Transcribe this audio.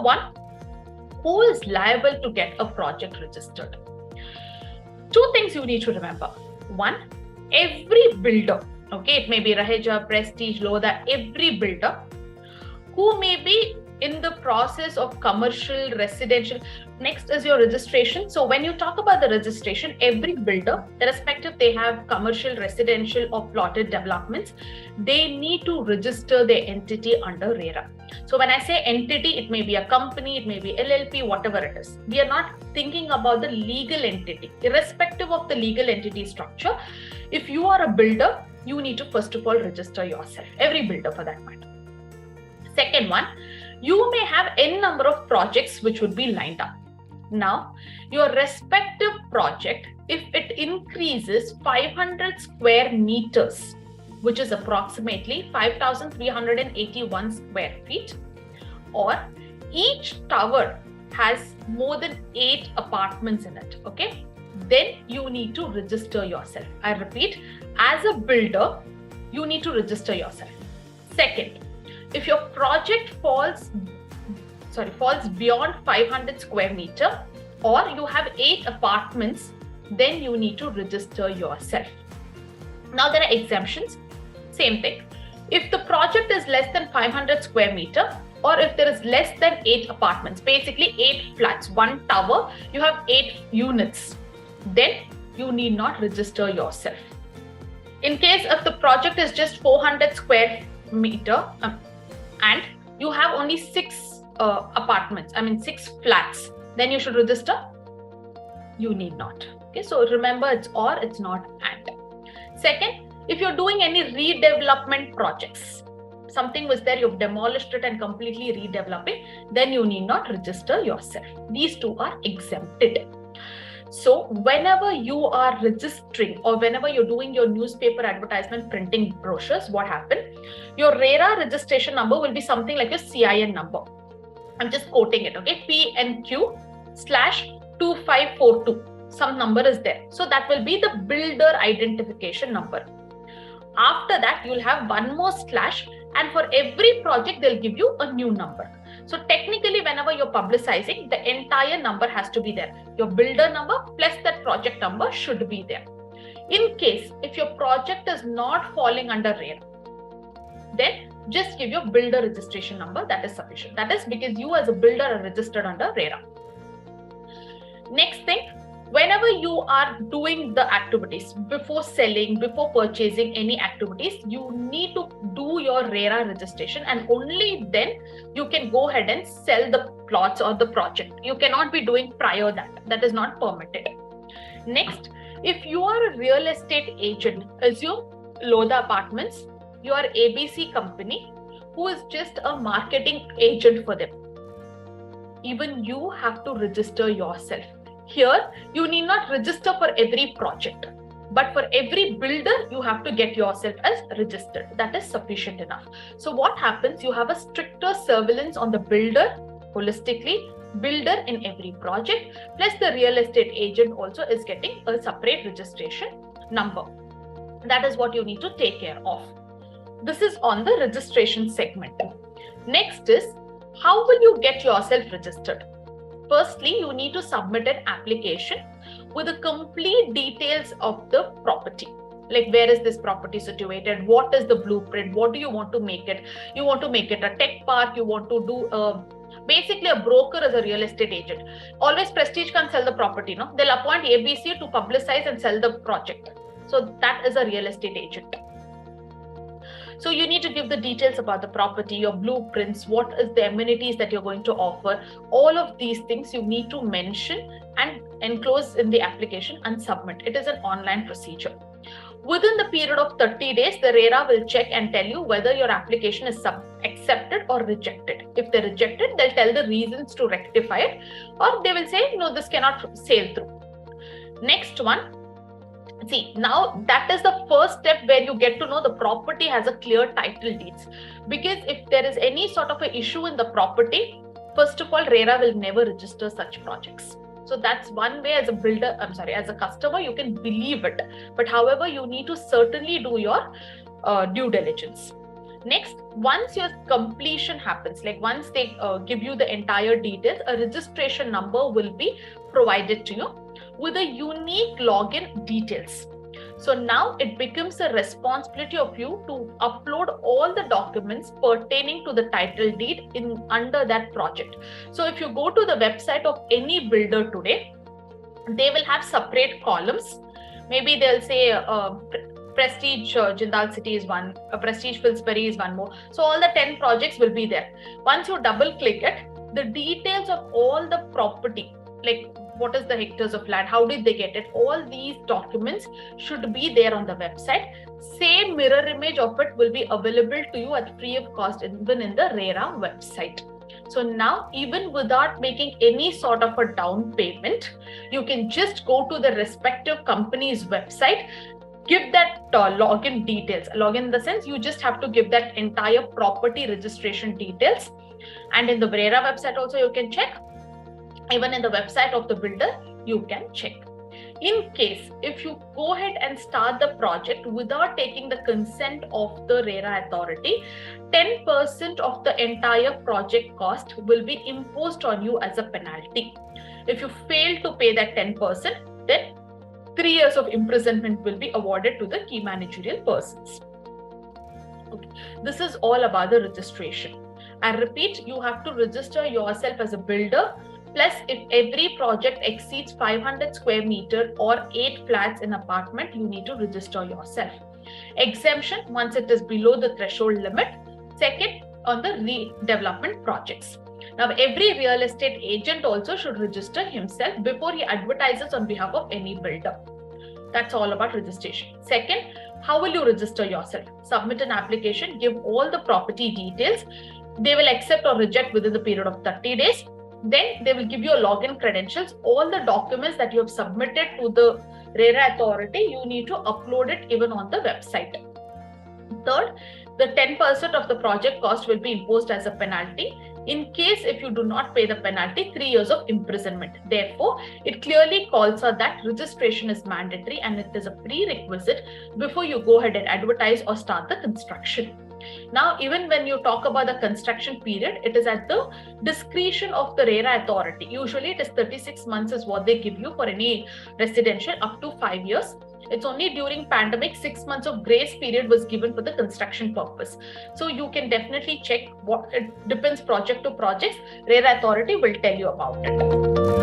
one, who is liable to get a project registered? Two things you need to remember. One, every builder, okay, it may be Raheja, Prestige, Lodha, every builder who may be in the process of commercial, residential. Next is your registration. So when you talk about the registration, every builder, irrespective they have commercial, residential or plotted developments, they need to register their entity under RERA. So when I say entity, it may be a company, it may be LLP, whatever it is. We are not thinking about the legal entity. Irrespective of the legal entity structure, if you are a builder, you need to first of all register yourself. Every builder for that matter. Second one, you may have n number of projects which would be lined up. Now, your respective project, if it increases 500 square meters, which is approximately 5,381 square feet, or each tower has more than 8 apartments in it, okay? Then you need to register yourself. I repeat, as a builder, you need to register yourself. Second, if your project falls beyond 500 square meter or you have 8 apartments, then you need to register yourself. Now there are exemptions. Same thing. If the project is less than 500 square meter or if there is less than 8 apartments, basically 8 flats, 1 tower, you have 8 units, then you need not register yourself. In case if the project is just 400 square meter, and you have only 6 apartments, 6 flats, then you should register? You need not. Okay, so remember it's or, it's not and. Second, if you're doing any redevelopment projects, something was there, you've demolished it and completely redeveloping, then you need not register yourself. These two are exempted. So whenever you are registering or whenever you're doing your newspaper advertisement printing brochures, what happened? Your RERA registration number will be something like your CIN number. I'm just quoting it, okay? PNQ/2542. Some number is there. So that will be the builder identification number. After that, you'll have one more slash, and for every project, they'll give you a new number. So technically, whenever you're publicizing, the entire number has to be there. Your builder number plus that project number should be there. In case, if your project is not falling under RERA, then just give your builder registration number. That is sufficient. That is because you as a builder are registered under RERA. Next thing, whenever you are doing the activities, before selling, before purchasing any activities, you need to do your RERA registration, and only then you can go ahead and sell the plots or the project. You cannot be doing prior that. That is not permitted. Next, if you are a real estate agent, assume Lodha Apartments, you are ABC company who is just a marketing agent for them. Even you have to register yourself. Here, you need not register for every project, but for every builder, you have to get yourself as registered. That is sufficient enough. So what happens? You have a stricter surveillance on the builder holistically, builder in every project, plus the real estate agent also is getting a separate registration number. That is what you need to take care of. This is on the registration segment. Next is, how will you get yourself registered? Firstly, you need to submit an application with the complete details of the property. Like, where is this property situated? What is the blueprint? What do you want to make it? You want to make it a tech park? You want to do basically a broker as a real estate agent. Always Prestige can sell the property, no? They'll appoint ABC to publicize and sell the project. So that is a real estate agent. So you need to give the details about the property, your blueprints, what is the amenities that you're going to offer. All of these things you need to mention and enclose in the application and submit. It is an online procedure. Within the period of 30 days, the RERA will check and tell you whether your application is accepted or rejected. If they're rejected, they'll tell the reasons to rectify it, or they will say, no, this cannot sail through. Next one. See, now that is the first step where you get to know the property has a clear title deeds. Because if there is any sort of an issue in the property, first of all, RERA will never register such projects. So that's one way as a builder, as a customer, you can believe it. But however, you need to certainly do your due diligence. Next, once your completion happens, like once they give you the entire details, a registration number will be provided to you with a unique login details. So now it becomes a responsibility of you to upload all the documents pertaining to the title deed in under that project. So if you go to the website of any builder today, they will have separate columns. Maybe they'll say Prestige Jindal City is one, Prestige Pillsbury is one more. So all the 10 projects will be there. Once you double click it, the details of all the property, like what is the hectares of land, how did they get it, all these documents should be there on the website. Same mirror image of it will be available to you at free of cost even in the RERA website. So now, even without making any sort of a down payment, you can just go to the respective company's website, give that login details. Login in the sense, you just have to give that entire property registration details. And in the RERA website also you can check. Even in the website of the builder, you can check. In case, if you go ahead and start the project without taking the consent of the RERA authority, 10% of the entire project cost will be imposed on you as a penalty. If you fail to pay that 10%, then 3 years of imprisonment will be awarded to the key managerial persons. Okay. This is all about the registration. I repeat, you have to register yourself as a builder. Plus, if every project exceeds 500 square meter or 8 flats in apartment, you need to register yourself. Exemption once it is below the threshold limit. Second, on the redevelopment projects. Now, every real estate agent also should register himself before he advertises on behalf of any builder. That's all about registration. Second, how will you register yourself? Submit an application, give all the property details. They will accept or reject within the period of 30 days. Then they will give you a login credentials. All the documents that you have submitted to the RERA authority, you need to upload it even on the website. Third, the 10% of the project cost will be imposed as a penalty. In case if you do not pay the penalty, 3 years of imprisonment. Therefore, it clearly calls out that registration is mandatory and it is a prerequisite before you go ahead and advertise or start the construction. Now, even when you talk about the construction period, it is at the discretion of the RERA authority. Usually it is 36 months is what they give you for any residential, up to 5 years. It's only during pandemic, 6 months of grace period was given for the construction purpose. So you can definitely check what it depends project to project. RERA authority will tell you about it.